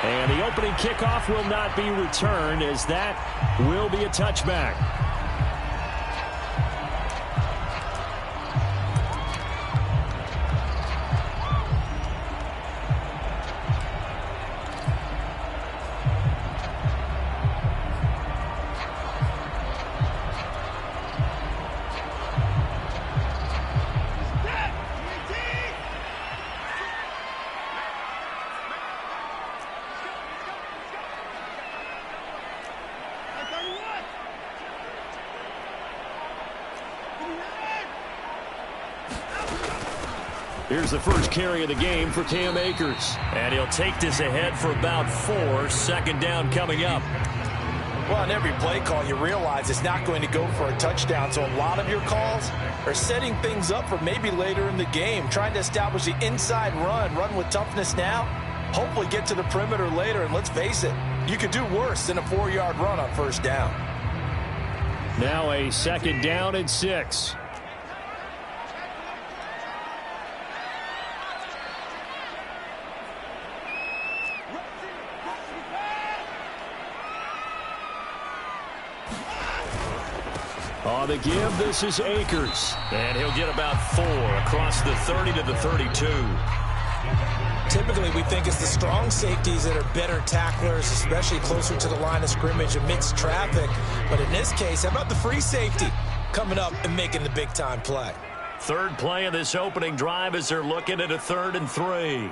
And the opening kickoff will not be returned, as that will be a touchback. Here's the first carry of the game for Cam Akers. And he'll take this ahead for about 4. Second down coming up. Well, on every play call, you realize it's not going to go for a touchdown. So a lot of your calls are setting things up for maybe later in the game, trying to establish the inside run with toughness now, hopefully get to the perimeter later. And let's face it, you could do worse than a 4-yard run on first down. Now a second down and 6. On the give, this is Akers. And he'll get about 4 across the 30 to the 32. Typically, we think it's the strong safeties that are better tacklers, especially closer to the line of scrimmage amidst traffic. But in this case, how about the free safety coming up and making the big-time play? Third play of this opening drive as they're looking at a 3rd and 3.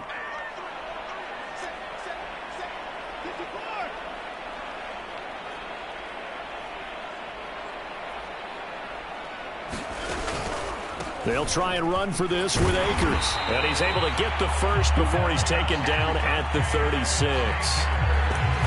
They'll try and run for this with Akers. And he's able to get the first before he's taken down at the 36.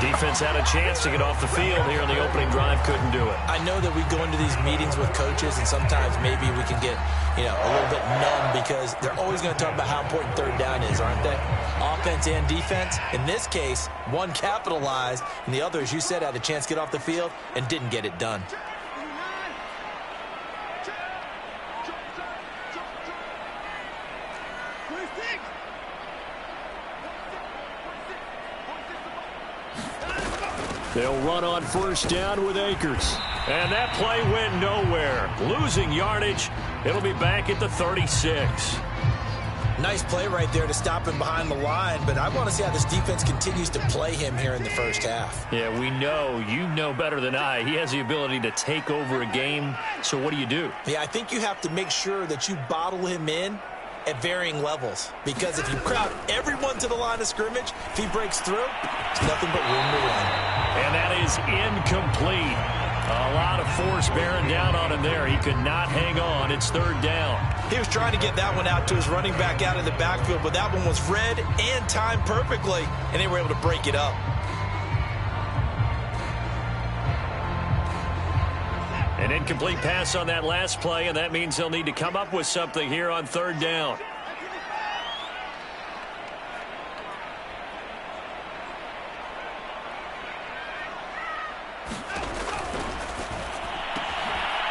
Defense had a chance to get off the field here in the opening drive, couldn't do it. I know that we go into these meetings with coaches, and sometimes maybe we can get, a little bit numb because they're always going to talk about how important third down is, aren't they? Offense and defense. In this case, one capitalized, and the other, as you said, had a chance to get off the field and didn't get it done. They'll run on first down with Akers. And that play went nowhere. Losing yardage. It'll be back at the 36. Nice play right there to stop him behind the line, but I want to see how this defense continues to play him here in the first half. Yeah, we know. You know better than I. He has the ability to take over a game. So what do? Yeah, I think you have to make sure that you bottle him in at varying levels, because if you crowd everyone to the line of scrimmage, if he breaks through, it's nothing but room to run. And that is incomplete. A lot of force bearing down on him there. He could not hang on. It's 3rd down. He was trying to get that one out to his running back out of the backfield, but that one was read and timed perfectly, and they were able to break it up. An incomplete pass on that last play, and that means they'll need to come up with something here on 3rd down.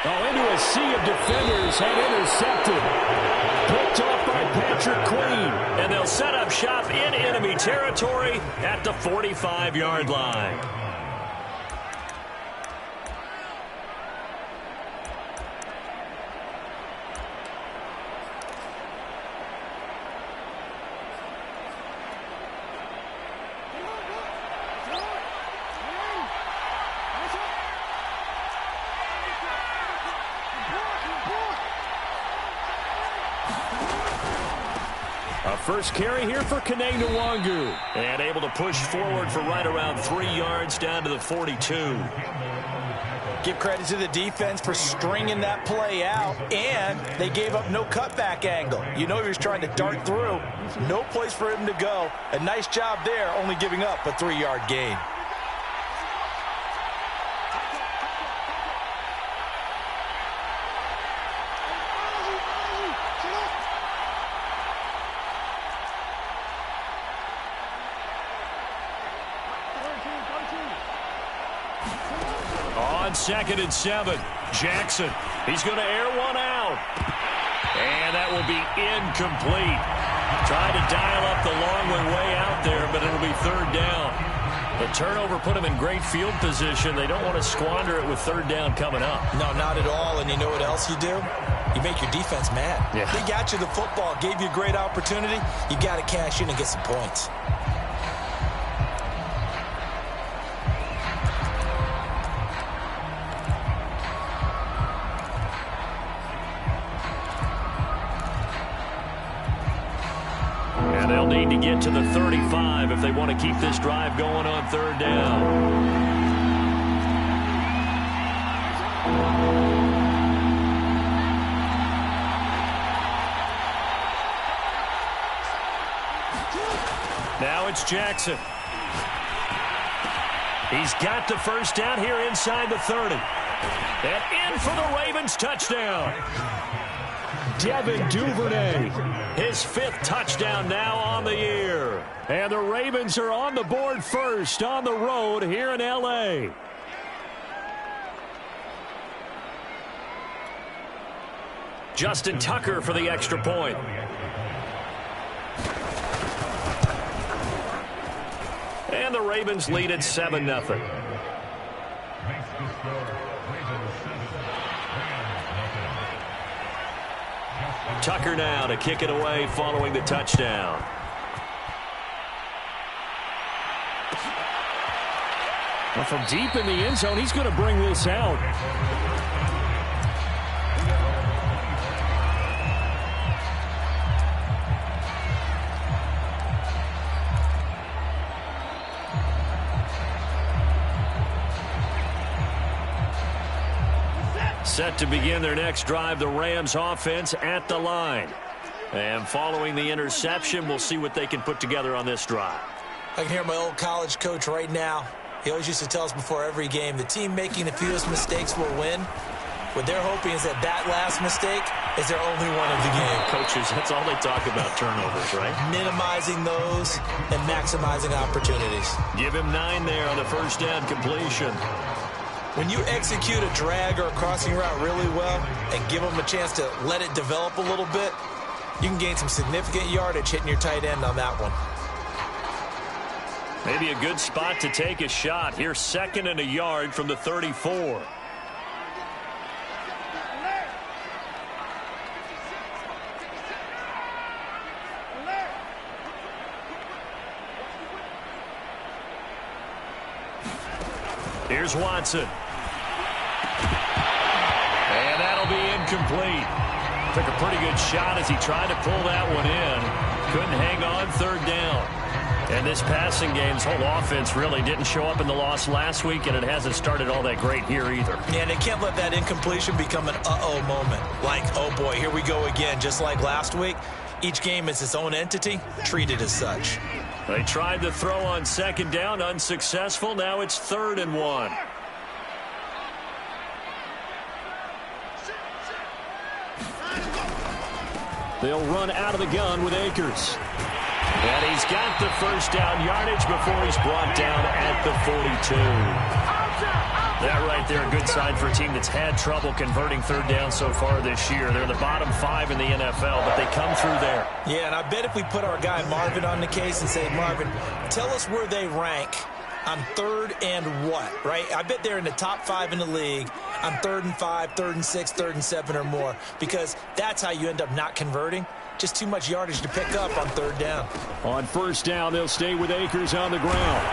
Into a sea of defenders and intercepted. Picked off by Patrick Queen. And they'll set up shop in enemy territory at the 45-yard line. First carry here for Kene Nwangu. And able to push forward for right around 3 yards down to the 42. Give credit to the defense for stringing that play out, and they gave up no cutback angle. You know he was trying to dart through. No place for him to go. A nice job there, only giving up a 3-yard gain. On 2nd and 7, Jackson. He's going to air one out. And that will be incomplete. Tried to dial up the long way out there, but it'll be third down. The turnover put them in great field position. They don't want to squander it with third down coming up. No, not at all. And you know what else you do? You make your defense mad. Yeah. They got you the football, gave you a great opportunity. You got to cash in and get some points. And they'll need to get to the 35 if they want to keep this drive going on third down. Now it's Jackson. He's got the first down here inside the 30. And in for the Ravens touchdown. Devin Duvernay, his 5th touchdown now on the year. And the Ravens are on the board first on the road here in L.A. Justin Tucker for the extra point. And the Ravens lead at 7-0. Tucker now to kick it away following the touchdown. Well, from deep in the end zone, he's going to bring this out. Set to begin their next drive, the Rams offense at the line. And following the interception, we'll see what they can put together on this drive. I can hear my old college coach right now. He always used to tell us before every game, the team making the fewest mistakes will win. What they're hoping is that that last mistake is their only one of the game. Coaches, that's all they talk about, turnovers, right? Minimizing those and maximizing opportunities. Give him 9 there on the first down completion. When you execute a drag or a crossing route really well and give them a chance to let it develop a little bit, you can gain some significant yardage hitting your tight end on that one. Maybe a good spot to take a shot. Here's 2nd and a yard from the 34. Here's Watson. And that'll be incomplete. Took a pretty good shot as he tried to pull that one in. Couldn't hang on third down. And this passing game's whole offense really didn't show up in the loss last week, and it hasn't started all that great here either. Yeah, they can't let that incompletion become an uh-oh moment. Like, oh boy, here we go again. Just like last week, each game is its own entity, treated as such. They tried to throw on 2nd down, unsuccessful. Now it's 3rd and 1. They'll run out of the gun with Akers. And he's got the first down yardage before he's brought down at the 42. That right there, a good sign for a team that's had trouble converting third down so far this year. They're the bottom 5 in the NFL, but they come through there. Yeah, and I bet if we put our guy Marvin on the case and say, Marvin, tell us where they rank on 3rd and what, right? I bet they're in the top 5 in the league on 3rd and 5, 3rd and 6, 3rd and 7 or more, because that's how you end up not converting. Just too much yardage to pick up on 3rd down. On 1st down, they'll stay with Akers on the ground.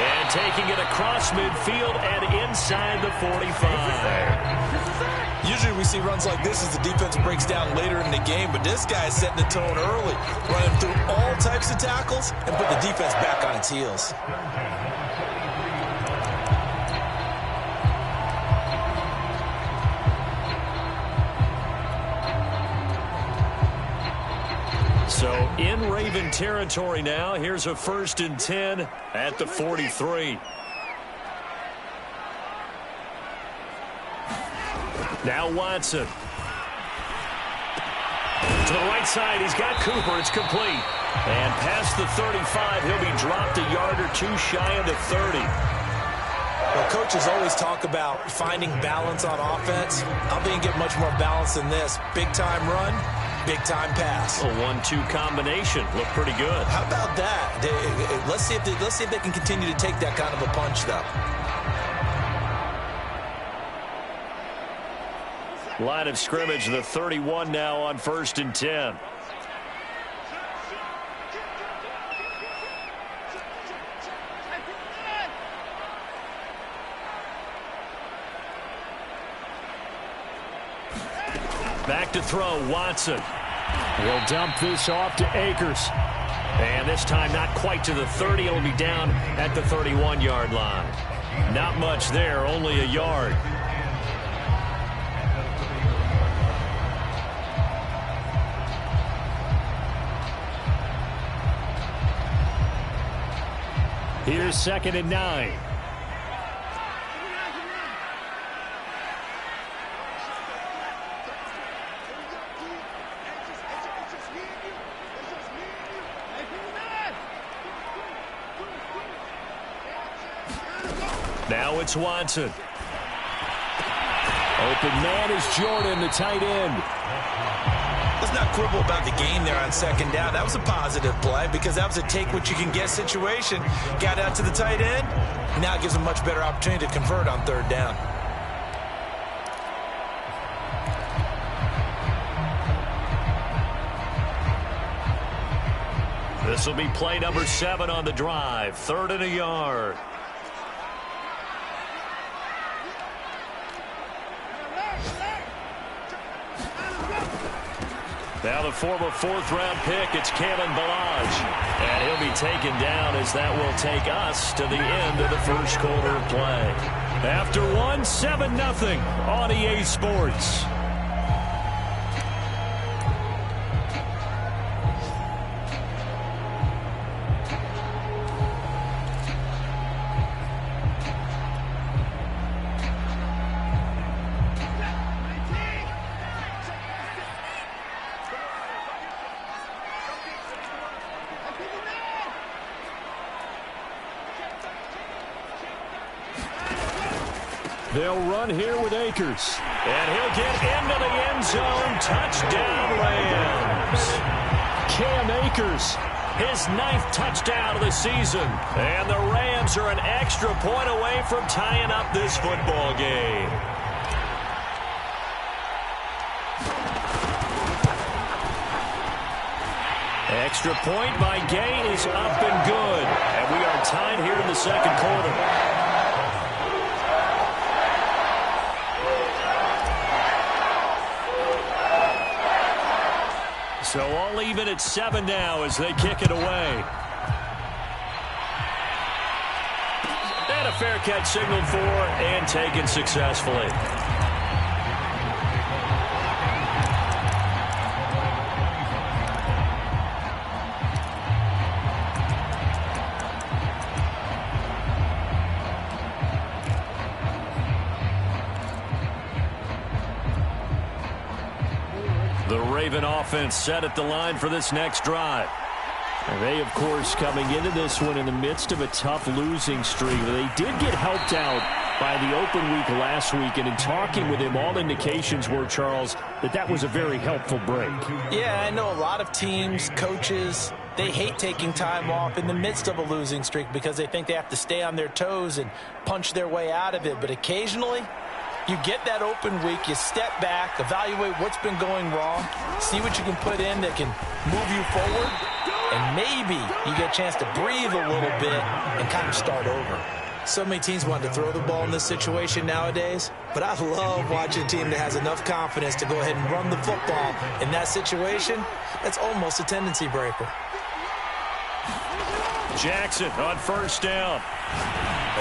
And taking it across midfield and inside the 45. Usually we see runs like this as the defense breaks down later in the game, but this guy is setting the tone early, running through all types of tackles and put the defense back on its heels. So in Raven territory now. Here's a 1st and 10 at the 43. Now Watson. To the right side, he's got Cooper. It's complete. And past the 35, he'll be dropped a yard or two shy of the 30. Well, coaches always talk about finding balance on offense. I don't think you get much more balance than this. Big-time run, big-time pass. A 1-2 combination. Look pretty good. How about that? Let's see if they can continue to take that kind of a punch, though. Line of scrimmage, the 31 now on 1st and 10. Back to throw, Watson. He'll dump this off to Akers. And this time not quite to the 30. It'll be down at the 31-yard line. Not much there, only a yard. Here's 2nd and 9. Now it's Watson. Open man is Jordan, the tight end. Let's not quibble about the game there on 2nd down. That was a positive play because that was a take-what-you-can-get situation. Got out to the tight end. Now it gives them a much better opportunity to convert on 3rd down. This will be play number 7 on the drive. 3rd and a yard. Now the former 4th-round pick, it's Kalen Ballage. And he'll be taken down as that will take us to the end of the 1st quarter of play. After 1, 7-0 on EA Sports. They'll run here with Akers. And he'll get into the end zone. Touchdown, Rams. Cam Akers. His 9th touchdown of the season. And the Rams are an extra point away from tying up this football game. Extra point by Gay is up and good. And we are tied here in the 2nd quarter. So all even at 7 now as they kick it away. And a fair catch signaled for and taken successfully. The Raven offense set at the line for this next drive. And they, of course, coming into this one in the midst of a tough losing streak. They did get helped out by the open week last week, and in talking with him, all indications were, Charles, that was a very helpful break. Yeah, I know a lot of teams, coaches, they hate taking time off in the midst of a losing streak because they think they have to stay on their toes and punch their way out of it. But occasionally, you get that open week, you step back, evaluate what's been going wrong, see what you can put in that can move you forward, and maybe you get a chance to breathe a little bit and kind of start over. So many teams want to throw the ball in this situation nowadays, but I love watching a team that has enough confidence to go ahead and run the football in that situation. That's almost a tendency breaker. Jackson on 1st down.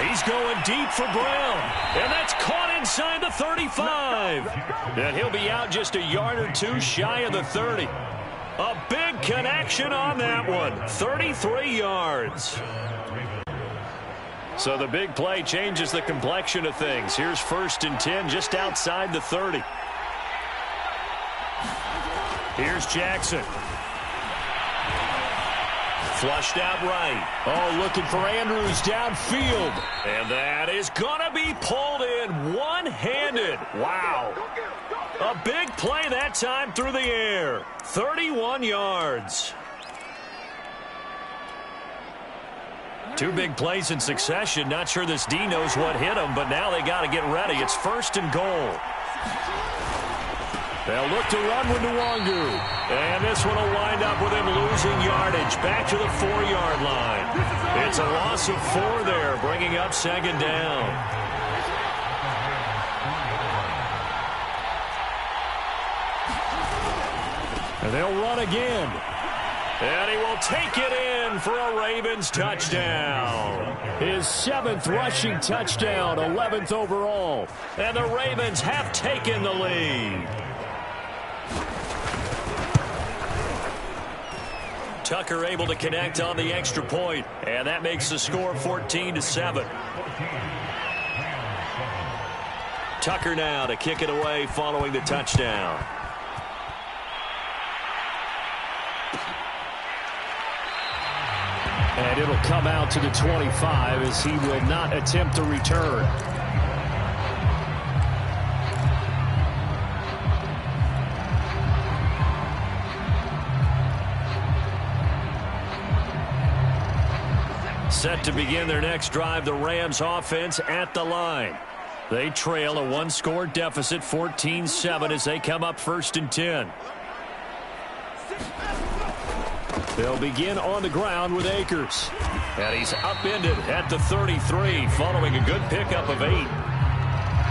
He's going deep for Brown. And that's caught inside the 35. And he'll be out just a yard or two shy of the 30. A big connection on that one. 33 yards. So the big play changes the complexion of things. Here's 1st and 10 just outside the 30. Here's Jackson. Flushed out right. Oh, looking for Andrews downfield. And that is going to be pulled in one-handed. Wow. A big play that time through the air. 31 yards. Two big plays in succession. Not sure this D knows what hit him, but now they got to get ready. It's 1st and goal. They'll look to run with Nwangu. And this one will wind up with him losing yardage back to the 4-yard line. It's a loss of 4 there, bringing up 2nd down. And they'll run again. And he will take it in for a Ravens touchdown. His 7th rushing touchdown, 11th overall. And the Ravens have taken the lead. Tucker able to connect on the extra point, and that makes the score 14-7. Tucker now to kick it away following the touchdown. And it'll come out to the 25 as he will not attempt to return. Set to begin their next drive, the Rams offense at the line. They trail a 1-score deficit, 14-7, as they come up 1st and 10. They'll begin on the ground with Akers. And he's upended at the 33 following a good pickup of 8.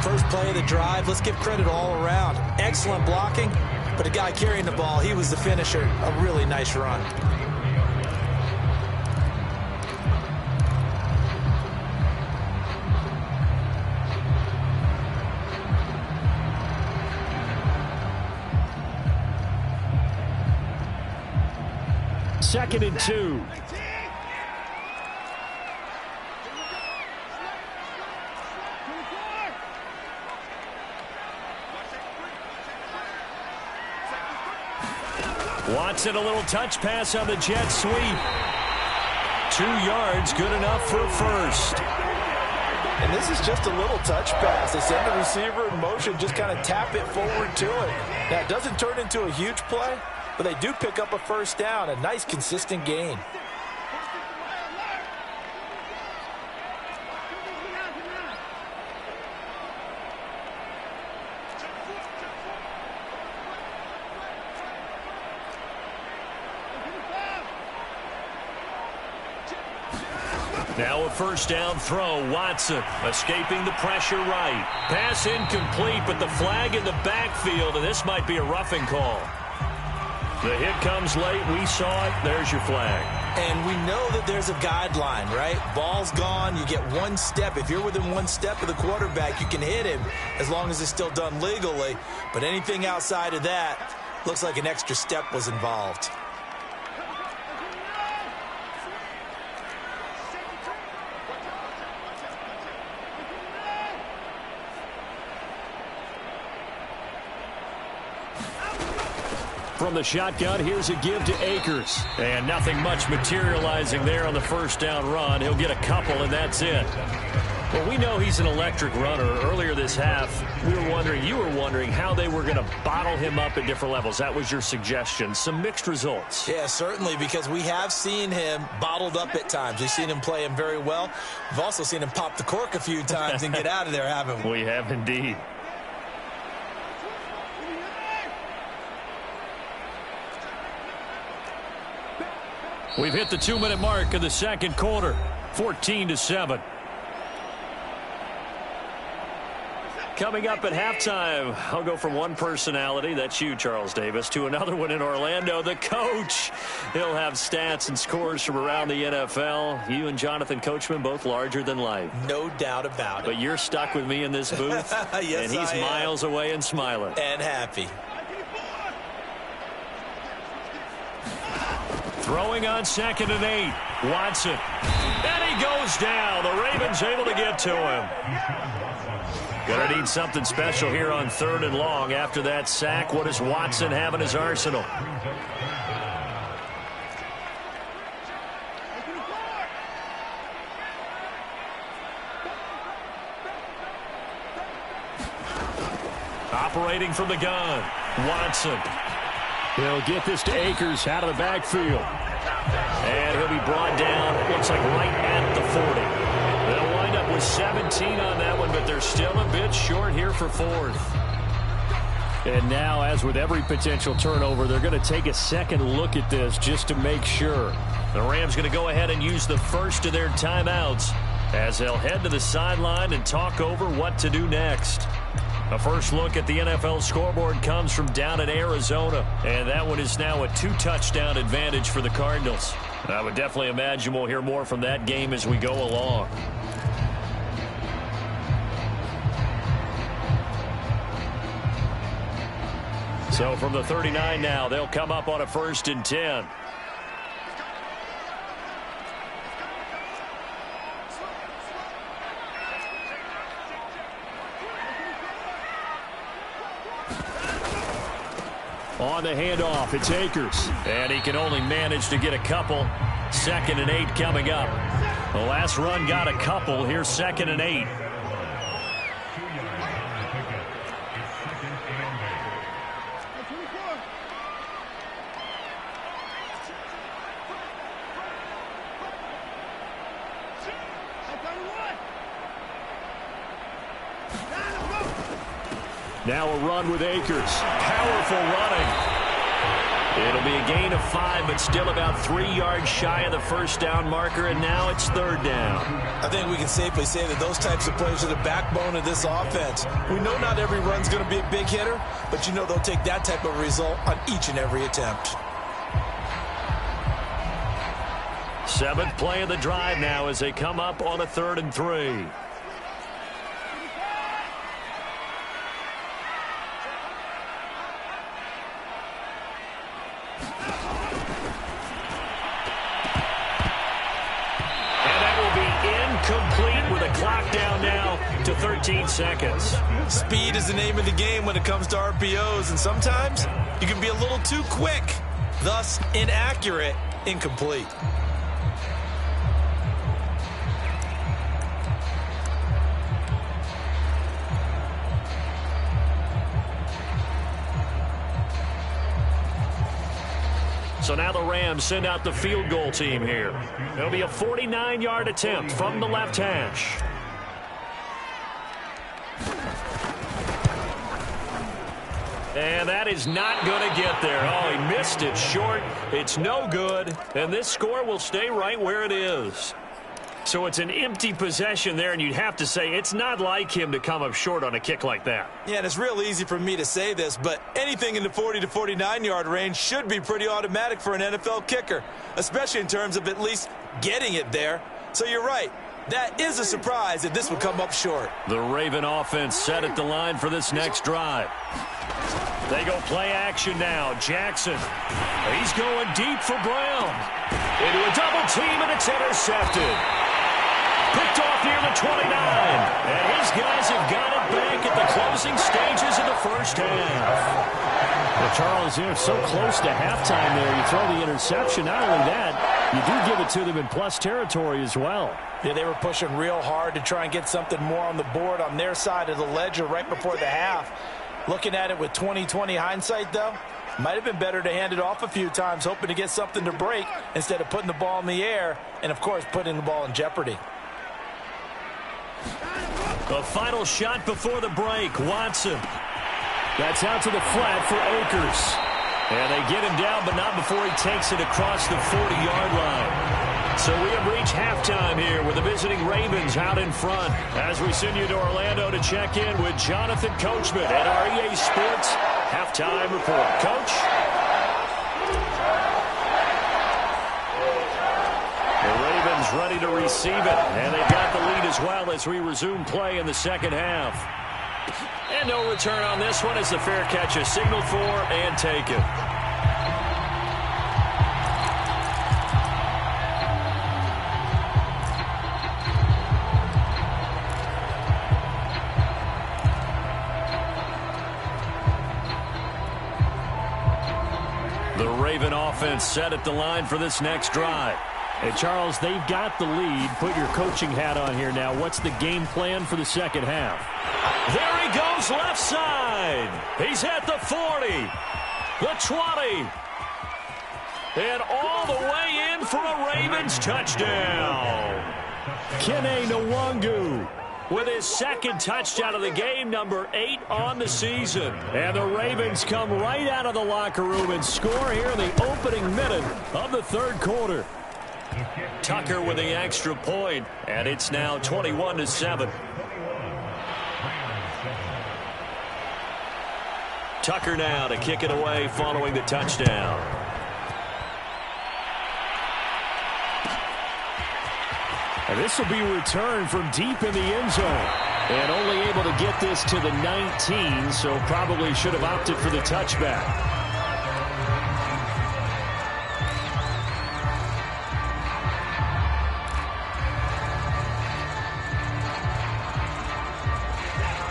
First play of the drive, let's give credit all around. Excellent blocking, but the guy carrying the ball, he was the finisher. A really nice run. Second and 2. Watson, a little touch pass on the jet sweep. 2 yards, good enough for a first. And this is just a little touch pass. They send the receiver in motion, just kind of tap it forward to it. Now, it doesn't turn into a huge play, but they do pick up a first down. A nice, consistent gain. Now a first down throw. Watson escaping the pressure right. Pass incomplete, but the flag in the backfield, and this might be a roughing call. The hit comes late. We saw it. There's your flag. And we know that there's a guideline, right? Ball's gone. You get 1 step. If you're within 1 step of the quarterback, you can hit him as long as it's still done legally. But anything outside of that, looks like an extra step was involved. From the shotgun, here's a give to Akers. And nothing much materializing there on the first down run. He'll get a couple, and that's it. Well, we know he's an electric runner. Earlier this half, you were wondering how they were going to bottle him up at different levels. That was your suggestion. Some mixed results. Yeah, certainly, because we have seen him bottled up at times. We've seen him play him very well. We've also seen him pop the cork a few times and get out of there, haven't we? We have indeed. We've hit the 2-minute mark of the second quarter. 14-7. Coming up at halftime, I'll go from one personality, that's you, Charles Davis, to another one in Orlando, the coach. He'll have stats and scores from around the NFL. You and Jonathan Coachman, both larger than life. No doubt about it. But you're stuck with me in this booth, yes, and he's miles away and smiling. And happy. Throwing on 2nd and 8. Watson. And he goes down. The Ravens able to get to him. Gonna need something special here on 3rd and long. After that sack, what does Watson have in his arsenal? Operating from the gun, Watson. He'll get this to Akers out of the backfield. And he'll be brought down, looks like right at the 40. They'll wind up with 17 on that one, but they're still a bit short here for fourth. And now, as with every potential turnover, they're going to take a second look at this just to make sure. The Rams going to go ahead and use the first of their timeouts as they'll head to the sideline and talk over what to do next. A first look at the NFL scoreboard comes from down in Arizona, and that one is now a 2-touchdown advantage for the Cardinals. I would definitely imagine we'll hear more from that game as we go along. So from the 39 now, they'll come up on a 1st and 10. On the handoff, it's Akers. And he can only manage to get a couple. 2nd and 8 coming up. The last run got a couple. Here's 2nd and 8. Now a run with Akers. Powerful running. It'll be a gain of 5, but still about 3 yards shy of the first down marker, and now it's 3rd down. I think we can safely say that those types of plays are the backbone of this offense. We know not every run's going to be a big hitter, but you know they'll take that type of result on each and every attempt. 7th play of the drive now as they come up on a 3rd and 3. Complete with a clock down now to 13 seconds. Speed is the name of the game when it comes to RPOs, and sometimes you can be a little too quick, thus inaccurate, incomplete. So now the Rams send out the field goal team here. It'll be a 49-yard attempt from the left hash. And that is not going to get there. Oh, he missed it short. It's no good. And this score will stay right where it is. So it's an empty possession there, and you'd have to say it's not like him to come up short on a kick like that. Yeah, and it's real easy for me to say this, but anything in the 40 to 49-yard range should be pretty automatic for an NFL kicker, especially in terms of at least getting it there. So you're right. That is a surprise that this would come up short. The Raven offense set at the line for this next drive. They go play action now. Jackson. He's going deep for Brown. Into a double team, and it's intercepted. Picked off near the 29. And his guys have got it back at the closing stages of the first half. Well, Charles, you're so close to halftime there. You throw the interception. Not only that, you do give it to them in plus territory as well. Yeah, they were pushing real hard to try and get something more on the board on their side of the ledger right before the half. Looking at it with 20/20 hindsight, though, might have been better to hand it off a few times, hoping to get something to break instead of putting the ball in the air and, of course, putting the ball in jeopardy. The final shot before the break, Watson. That's out to the flat for Akers. And they get him down, but not before he takes it across the 40-yard line. So we have reached halftime here with the visiting Ravens out in front. As we send you to Orlando to check in with Jonathan Coachman at our EA Sports Halftime Report. Coach? The Ravens ready to receive it, and they've got the lead as well as we resume play in the second half. And no return on this one as the fair catch is signaled for and taken. The Raven offense set at the line for this next drive. And, Charles, they've got the lead. Put your coaching hat on here now. What's the game plan for the second half? There he goes left side. He's at the 40, the 20, and all the way in for a Ravens touchdown. Kene Nwangu with his second touchdown of the game, number 8 on the season. And the Ravens come right out of the locker room and score here in the opening minute of the third quarter. Tucker with the extra point, and it's now 21-7. Tucker now to kick it away following the touchdown. And this will be returned from deep in the end zone. And only able to get this to the 19, so probably should have opted for the touchback.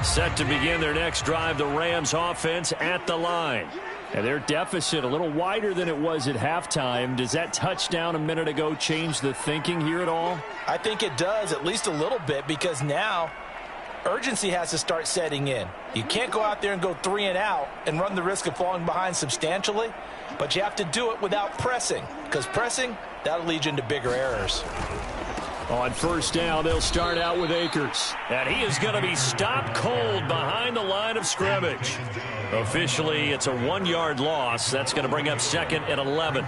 Set to begin their next drive, the Rams offense at the line. And their deficit a little wider than it was at halftime. Does that touchdown a minute ago change the thinking here at all? I think it does, at least a little bit, because now urgency has to start setting in. You can't go out there and go 3 and out and run the risk of falling behind substantially, but you have to do it without pressing, because pressing, that'll lead you into bigger errors. On first down, they'll start out with Akers. And he is going to be stopped cold behind the line of scrimmage. Officially, it's a 1-yard loss. That's going to bring up 2nd and 11.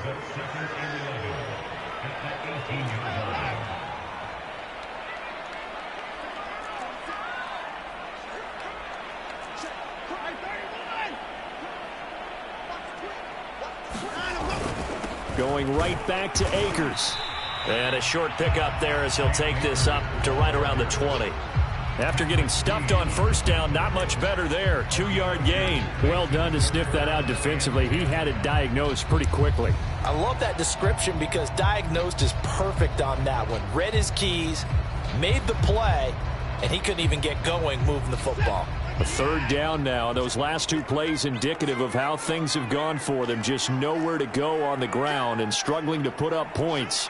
Going right back to Akers. And a short pickup there as he'll take this up to right around the 20. After getting stuffed on first down, not much better there. 2-yard gain. Well done to sniff that out defensively. He had it diagnosed pretty quickly. I love that description because diagnosed is perfect on that one. Read his keys, made the play, and he couldn't even get going moving the football. A third down now. Those last 2 plays indicative of how things have gone for them. Just nowhere to go on the ground and struggling to put up points.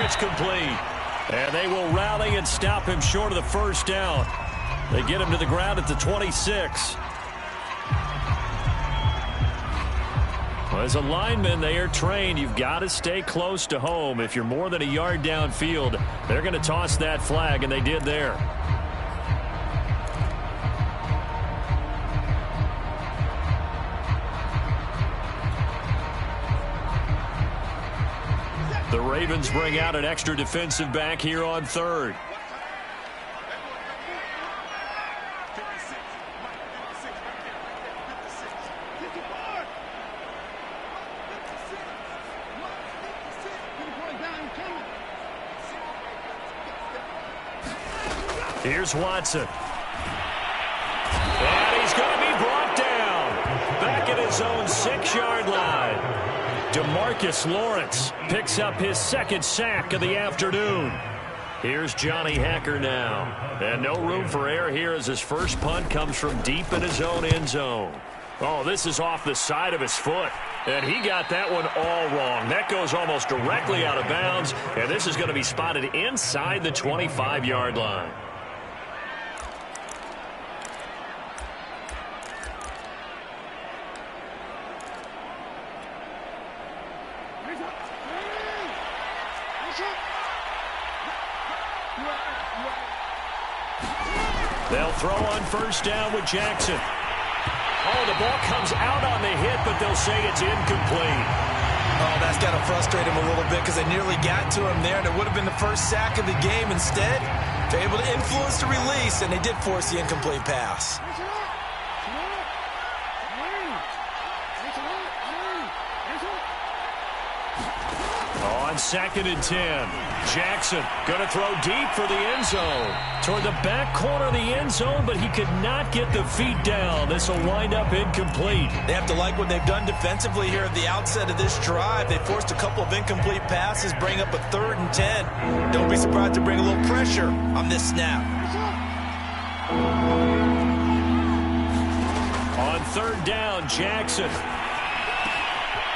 It's complete. And they will rally and stop him short of the first down. They get him to the ground at the 26. Well, as a lineman, they are trained. You've got to stay close to home. If you're more than a yard downfield, they're going to toss that flag, and they did there. The Ravens bring out an extra defensive back here on third. Here's Watson. And he's going to be brought down. Back at his own 6-yard line. DeMarcus Lawrence picks up his 2nd sack of the afternoon. Here's Johnny Hacker now. And no room for error here as his first punt comes from deep in his own end zone. Oh, this is off the side of his foot. And he got that one all wrong. That goes almost directly out of bounds. And this is going to be spotted inside the 25-yard line. They'll throw on first down with Jackson. Oh, the ball comes out on the hit, but they'll say it's incomplete. Oh, that's got to frustrate him a little bit because they nearly got to him there, and it would have been the first sack of the game. Instead, they're able to influence the release, and they did force the incomplete pass. On 2nd and 10, Jackson going to throw deep for the end zone. Toward the back corner of the end zone, but he could not get the feet down. This will wind up incomplete. They have to like what they've done defensively here at the outset of this drive. They forced a couple of incomplete passes, bring up a 3rd and 10. Don't be surprised to bring a little pressure on this snap. third down, Jackson.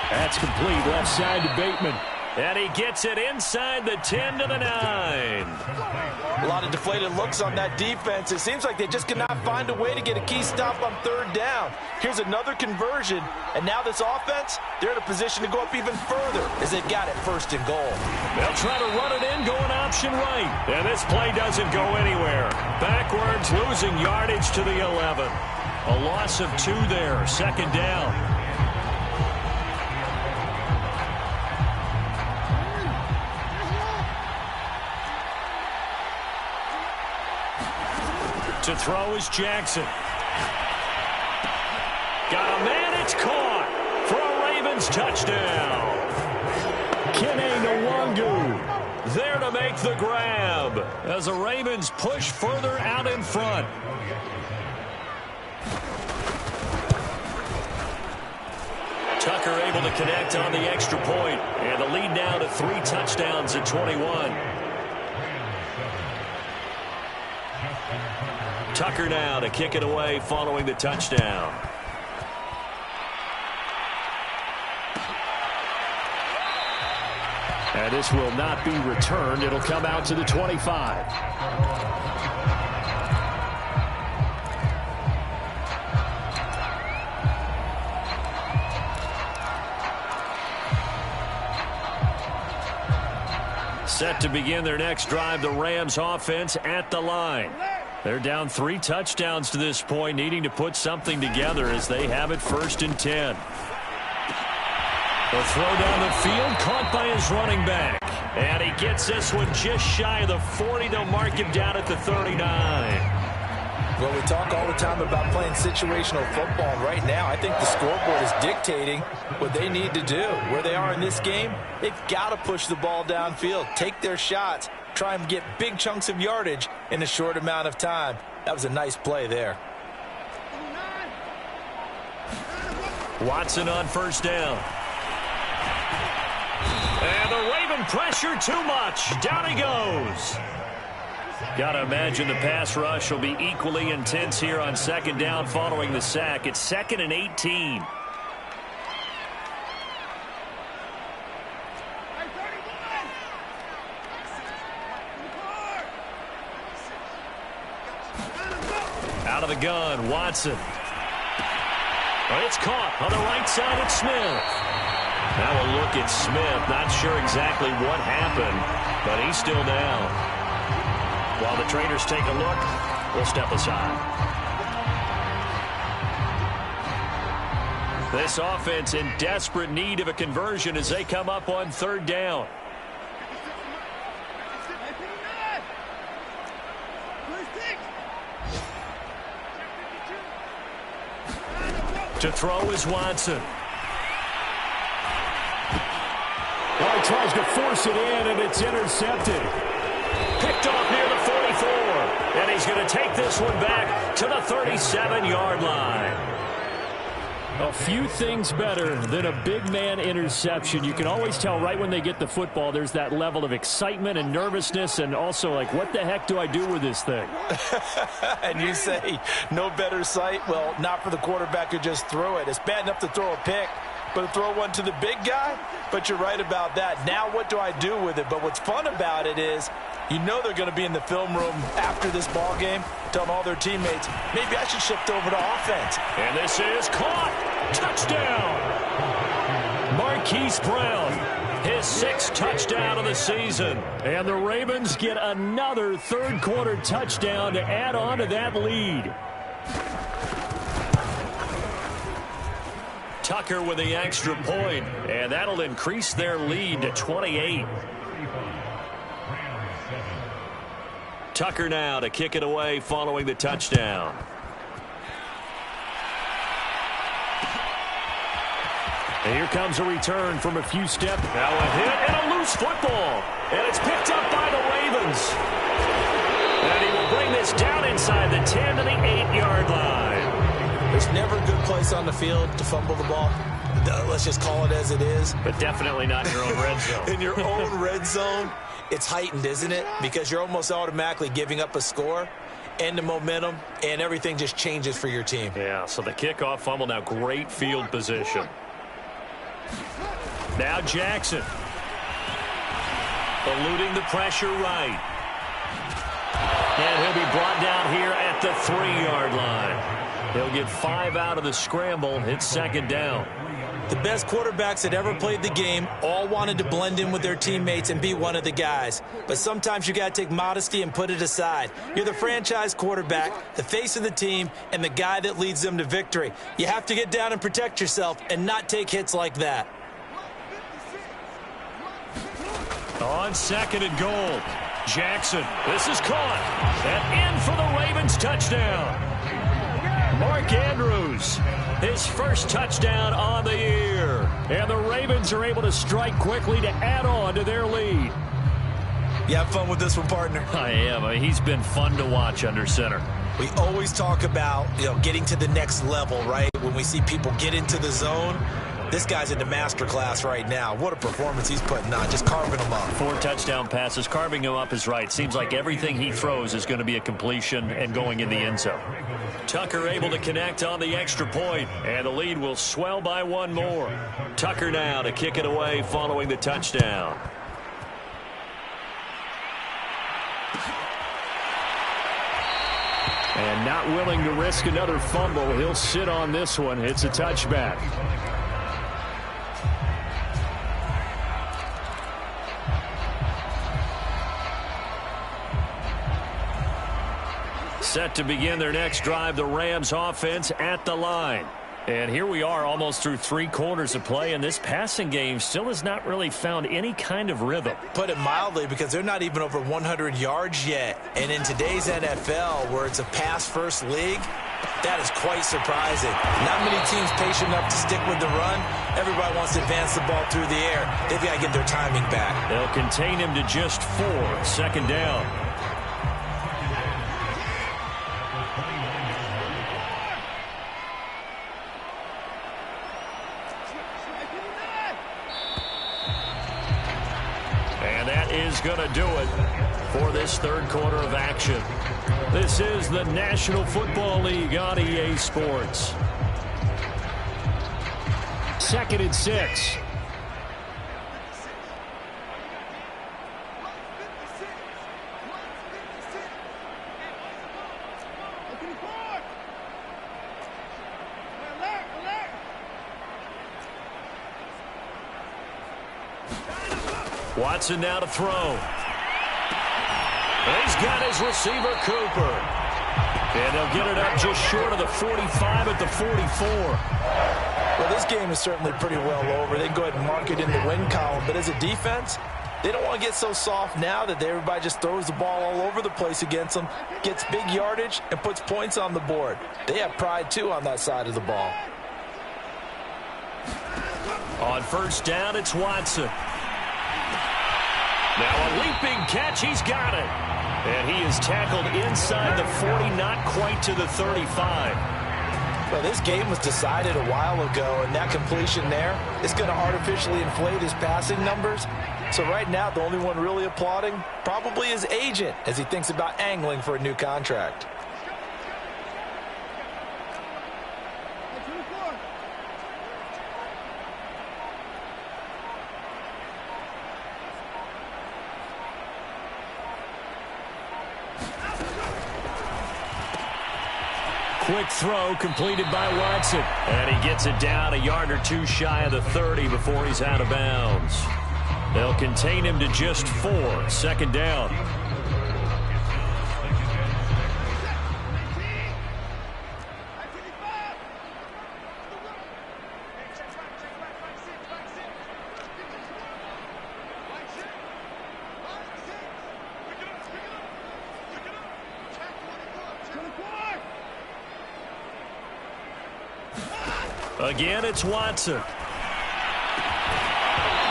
That's complete, left side to Bateman. And he gets it inside the 10 to the 9. A lot of deflated looks on that defense. It seems like they just cannot find a way to get a key stop on third down. Here's another conversion, and now this offense, they're in a position to go up even further as they've got it first and goal. They'll try to run it in, going option right. And this play doesn't go anywhere. Backwards, losing yardage to the 11. A loss of 2 there, second down. To throw is Jackson. Got a man, it's caught for a Ravens touchdown. Kene Nwangu there to make the grab as the Ravens push further out in front. Tucker able to connect on the extra point, and the lead now to 3 touchdowns at 21. Tucker now to kick it away following the touchdown. And this will not be returned. It'll come out to the 25. Set to begin their next drive, the Rams offense at the line. They're down 3 touchdowns to this point, needing to put something together as they have it first and 10. The throw down the field, caught by his running back. And he gets this one just shy of the 40. They'll mark him down at the 39. Well, we talk all the time about playing situational football. Right now, I think the scoreboard is dictating what they need to do. Where they are in this game, they've got to push the ball downfield, take their shots, try and get big chunks of yardage in a short amount of time. That was a nice play there. Watson on first down. And the Raven pressure too much. Down he goes. Got to imagine the pass rush will be equally intense here on second down following the sack. It's 2nd and 18. Out of the gun, Watson. Well, it's caught on the right side at Smith. Now a look at Smith. Not sure exactly what happened, but he's still down. While the trainers take a look, we'll step aside. This offense in desperate need of a conversion as they come up on third down. To throw is Watson. Well, he tries to force it in, and it's intercepted. Picked off near the 44. And he's going to take this one back to the 37-yard line. A few things better than a big man interception. You can always tell right when they get the football, there's that level of excitement and nervousness, and also like, what the heck do I do with this thing? And you say, no better sight? Well, not for the quarterback to just throw it. It's bad enough to throw a pick, but to throw one to the big guy? But you're right about that. Now what do I do with it? But what's fun about it is, you know they're going to be in the film room after this ball game, telling all their teammates, maybe I should shift over to offense. And this is caught. Touchdown. Marquise Brown, his 6th touchdown of the season. And the Ravens get another third-quarter touchdown to add on to that lead. Tucker with the extra point, and that'll increase their lead to 28. Tucker now to kick it away following the touchdown. And here comes a return from a few steps. Now a hit and a loose football. And it's picked up by the Ravens. And he will bring this down inside the 10 to the 8-yard line. There's never a good place on the field to fumble the ball. Let's just call it as it is. But definitely not in your own red zone. In your own red zone, it's heightened, isn't it? Because you're almost automatically giving up a score. and the momentum, and everything just changes for your team. Yeah, so the kickoff fumble, now great field position. Now Jackson. Eluding the pressure right. And he'll be brought down here at the 3-yard line. He'll get 5 out of the scramble. It's second down. The best quarterbacks that ever played the game all wanted to blend in with their teammates and be one of the guys. But sometimes you got to take modesty and put it aside. You're the franchise quarterback, the face of the team, and the guy that leads them to victory. You have to get down and protect yourself and not take hits like that. On second and goal, Jackson. This is caught. And in for the Ravens touchdown. Mark Andrews, his first touchdown on the year. And the Ravens are able to strike quickly to add on to their lead. You have fun with this one, partner? I am. He's been fun to watch under center. We always talk about, getting to the next level, right? When we see people get into the zone, this guy's in the master class right now. What a performance he's putting on, just carving them up. 4 touchdown passes. Carving him up is right. Seems like everything he throws is going to be a completion and going in the end zone. Tucker able to connect on the extra point, and the lead will swell by 1 more. Tucker now to kick it away following the touchdown. And not willing to risk another fumble. He'll sit on this one. It's a touchback. Set to begin their next drive, the Rams offense at the line. And here we are almost through 3 quarters of play, and this passing game still has not really found any kind of rhythm. Put it mildly, because they're not even over 100 yards yet. And in today's NFL, where it's a pass-first league, that is quite surprising. Not many teams patient enough to stick with the run. Everybody wants to advance the ball through the air. They've got to get their timing back. They'll contain him to just 4. Second down. Is going to do it for this third quarter of action. This is the National Football League on EA Sports. 2nd and 6. Watson now to throw. And he's got his receiver, Cooper. And he'll get it up just short of the 45 at the 44. Well, this game is certainly pretty well over. They can go ahead and mark it in the win column. But as a defense, they don't want to get so soft now that everybody just throws the ball all over the place against them, gets big yardage, and puts points on the board. They have pride, too, on that side of the ball. On first down, it's Watson. Now a leaping catch, he's got it. And he is tackled inside the 40, not quite to the 35. Well, this game was decided a while ago, and that completion there is going to artificially inflate his passing numbers. So right now, the only one really applauding probably his agent as he thinks about angling for a new contract. Quick throw completed by Watson. And he gets it down a yard or 2 shy of the 30 before he's out of bounds. They'll contain him to just 4. Second down. Again, it's Watson.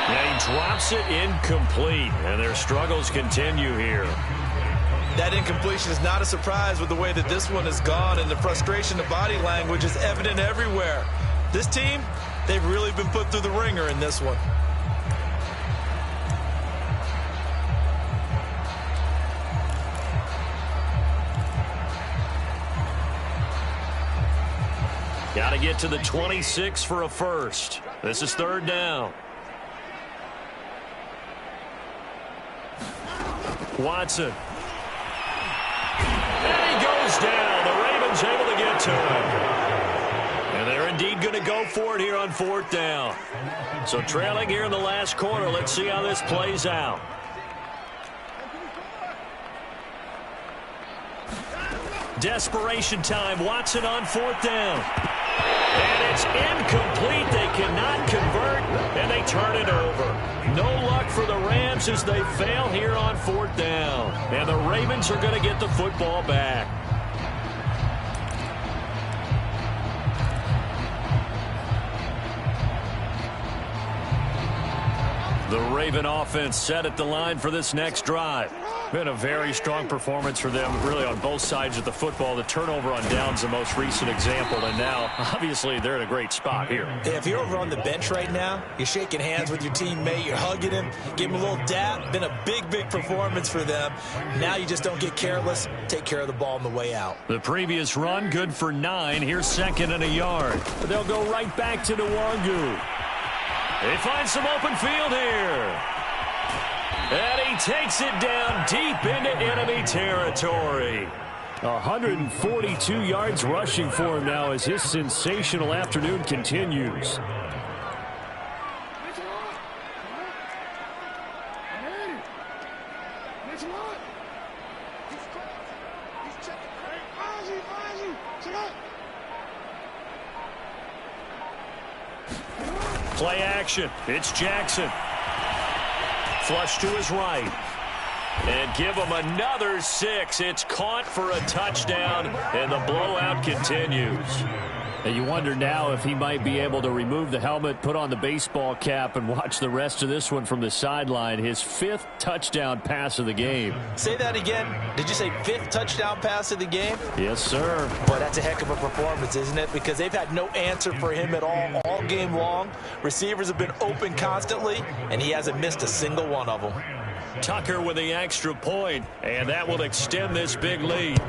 Yeah, he drops it incomplete, and their struggles continue here. That incompletion is not a surprise with the way that this one has gone, and the frustration of body language is evident everywhere. This team, they've really been put through the ringer in this one. Got to get to the 26 for a first. This is third down. Watson. And he goes down. The Ravens able to get to him. And they're indeed going to go for it here on fourth down. So trailing here in the last quarter. Let's see how this plays out. Desperation time. Watson on fourth down. And it's incomplete. They cannot convert, and they turn it over. No luck for the Rams as they fail here on fourth down. And the Ravens are going to get the football back. The Raven offense set at the line for this next drive. Been a very strong performance for them, really, on both sides of the football. The turnover on downs, the most recent example, and now, obviously, they're in a great spot here. Yeah, if you're over on the bench right now, you're shaking hands with your teammate, you're hugging him, give him a little dap. Been a big, big performance for them. Now you just don't get careless. Take care of the ball on the way out. The previous run, good for 9. Here's 2nd and a yard. They'll go right back to Nwangu. They find some open field here. And he takes it down deep into enemy territory. 142 yards rushing for him now as his sensational afternoon continues. Play action. It's Jackson. Flush to his right. And give him another 6. It's caught for a touchdown, and the blowout continues. And you wonder now if he might be able to remove the helmet, put on the baseball cap, and watch the rest of this one from the sideline. His 5th touchdown pass of the game. Say that again. Did you say 5th touchdown pass of the game? Yes, sir. Boy, that's a heck of a performance, isn't it? Because they've had no answer for him at all game long. Receivers have been open constantly, and he hasn't missed a single one of them. Tucker with the extra point, and that will extend this big lead.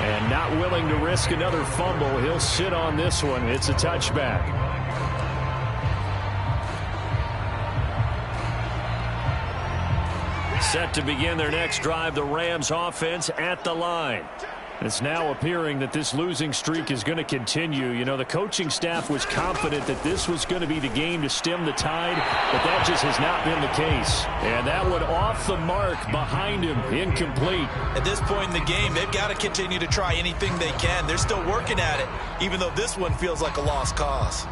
And not willing to risk another fumble. He'll sit on this one. It's a touchback. Set to begin their next drive, the Rams offense at the line. It's now appearing that this losing streak is going to continue. You know, the coaching staff was confident that this was going to be the game to stem the tide, but that just has not been the case. And that one off the mark behind him, incomplete. At this point in the game, they've got to continue to try anything they can. They're still working at it, even though this one feels like a lost cause.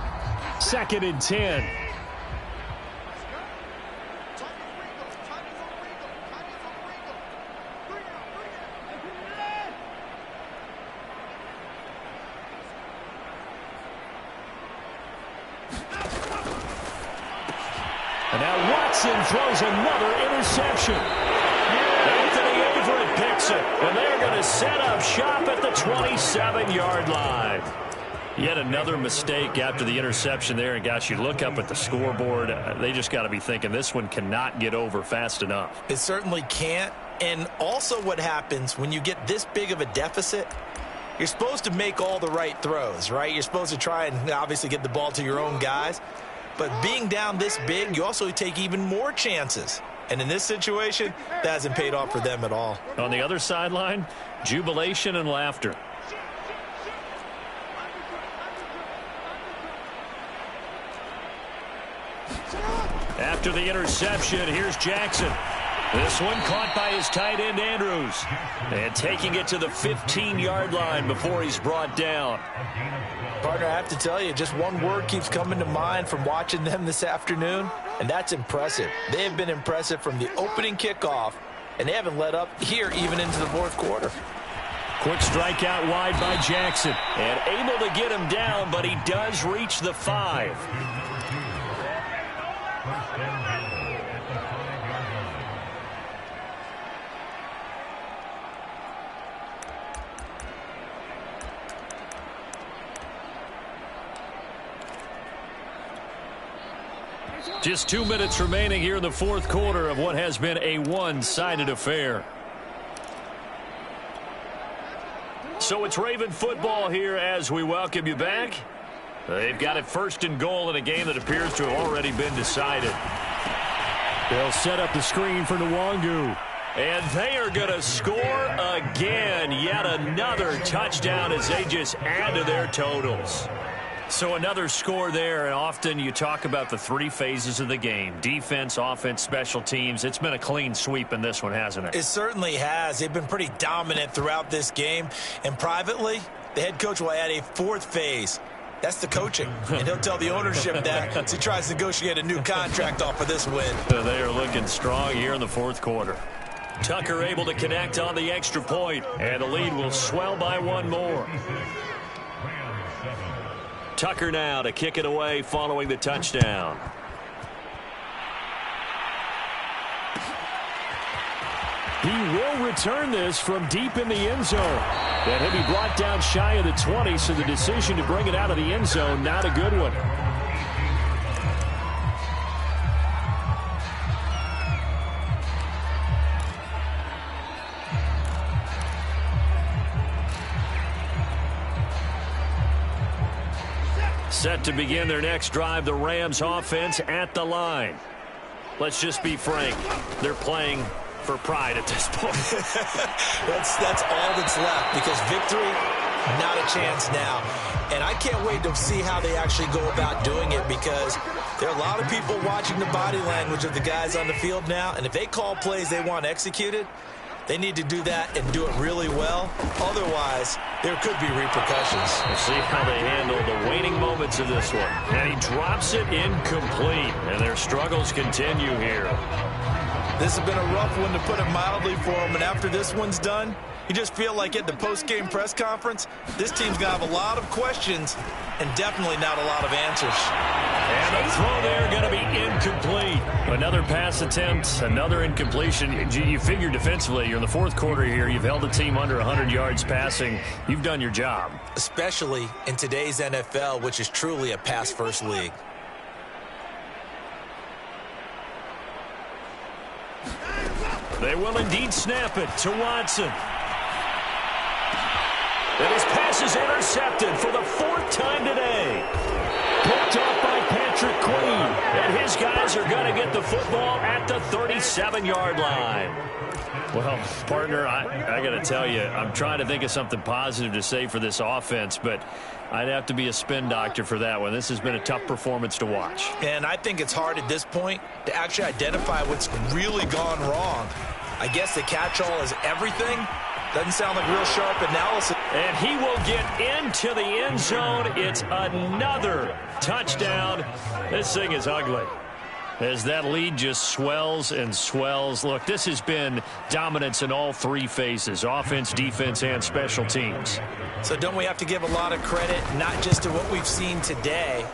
2nd and 10. And now Watson throws another interception. Anthony Everett picks it, and they're going to set up shop at the 27-yard line. Yet another mistake after the interception there. And, gosh, you look up at the scoreboard, they just got to be thinking this one cannot get over fast enough. It certainly can't. And also what happens when you get this big of a deficit, you're supposed to make all the right throws, right? You're supposed to try and obviously get the ball to your own guys. But being down this big, you also take even more chances. And in this situation, that hasn't paid off for them at all. On the other sideline, jubilation and laughter. After the interception, here's Jackson. This one caught by his tight end, Andrews. And taking it to the 15-yard line before he's brought down. Partner, I have to tell you, just one word keeps coming to mind from watching them this afternoon, and that's impressive. They have been impressive from the opening kickoff, and they haven't let up here even into the fourth quarter. Quick strike out wide by Jackson. And able to get him down, but he does reach the 5. Just 2 minutes remaining here in the fourth quarter of what has been a one-sided affair. So it's Raven football here as we welcome you back. They've got it 1st and goal in a game that appears to have already been decided. They'll set up the screen for Nwangu. And they are going to score again. Yet another touchdown as they just add to their totals. So another score there, and often you talk about the 3 phases of the game. Defense, offense, special teams. It's been a clean sweep in this one, hasn't it? It certainly has. They've been pretty dominant throughout this game. And privately, the head coach will add a 4th phase. That's the coaching. And he'll tell the ownership that as he tries to negotiate a new contract off of this win. They are looking strong here in the 4th quarter. Tucker able to connect on the extra point, and the lead will swell by 1 more. Tucker now to kick it away following the touchdown. He will return this from deep in the end zone. And he'll be brought down shy of the 20, so the decision to bring it out of the end zone, not a good one. Set to begin their next drive, the Rams offense at the line. Let's just be frank. They're playing for pride at this point. That's all that's left, because victory, not a chance now. And I can't wait to see how they actually go about doing it, because there are a lot of people watching the body language of the guys on the field now, and if they call plays they want executed, they need to do that and do it really well. Otherwise, there could be repercussions. We'll see how they handle the waning moments of this one. And he drops it incomplete, and their struggles continue here. This has been a rough one, to put it mildly, for him. And after this one's done, you just feel like at the post-game press conference, this team's going to have a lot of questions and definitely not a lot of answers. And the throw there going to be incomplete. Another pass attempt, another incompletion. You figure defensively, you're in the 4th quarter here. You've held the team under 100 yards passing. You've done your job. Especially in today's NFL, which is truly a pass-first league. They will indeed snap it to Watson. And his pass is intercepted for the 4th time today. Picked off by Patrick Queen. And his guys are going to get the football at the 37-yard line. Well, partner, I got to tell you, I'm trying to think of something positive to say for this offense, but I'd have to be a spin doctor for that one. This has been a tough performance to watch. And I think it's hard at this point to actually identify what's really gone wrong. I guess the catch-all is everything. Doesn't sound like real sharp analysis. And he will get into the end zone. It's another touchdown. This thing is ugly, as that lead just swells and swells. Look, this has been dominance in all 3 phases: offense, defense, and special teams. So don't we have to give a lot of credit, not just to what we've seen today,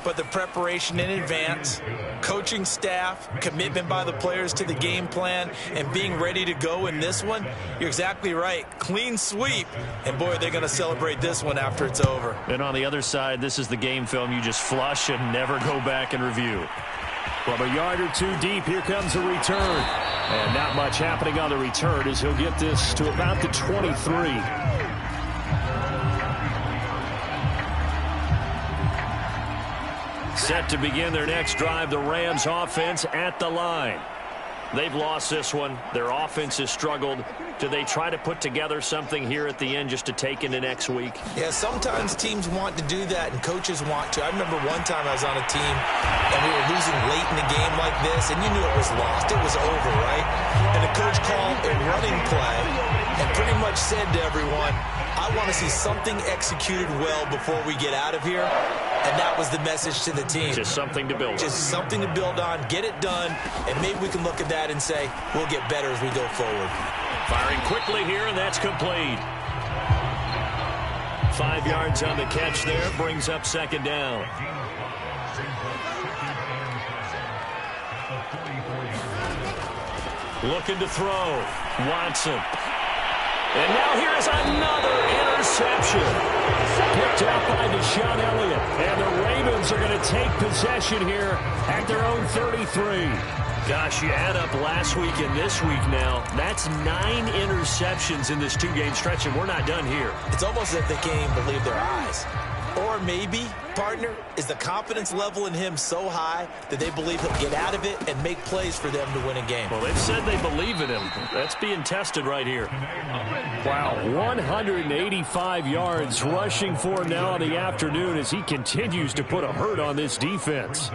but the preparation in advance, coaching staff, commitment by the players to the game plan, and being ready to go in this one? You're exactly right. Clean sweep. And, boy, they're going to celebrate this one after it's over. And on the other side, this is the game film you just flush and never go back and review. From a yard or 2 deep, here comes a return. And not much happening on the return, as he'll get this to about the 23. Set to begin their next drive, the Rams offense at the line. They've lost this one. Their offense has struggled. Do they try to put together something here at the end just to take into next week? Yeah, sometimes teams want to do that and coaches want to. I remember one time I was on a team and we were losing late in the game like this, and you knew it was lost. It was over, right? And the coach called a running play and pretty much said to everyone, I want to see something executed well before we get out of here. And that was the message to the team. Just something to build on. Just something to build on, get it done, and maybe we can look at that and say, we'll get better as we go forward. Firing quickly here, and that's complete. 5 yards on the catch there, brings up 2nd down. Looking to throw. Watson. And now here is another interception. Picked out by Deshaun Elliott. And the Ravens are going to take possession here at their own 33. Gosh, you add up last week and this week now. That's 9 interceptions in this 2-game stretch, and we're not done here. It's almost as if they can't even believe their eyes. Or maybe, partner, is the confidence level in him so high that they believe he'll get out of it and make plays for them to win a game. Well, they've said they believe in him. That's being tested right here. Wow, 185 yards rushing for him now in the afternoon as he continues to put a hurt on this defense.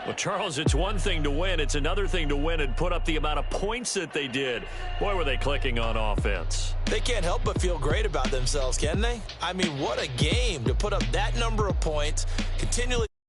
Well, Charles, it's one thing to win. It's another thing to win and put up the amount of points that they did. Boy, were they clicking on offense. They can't help but feel great about themselves, can they? I mean, what a game to put up that number of points, continually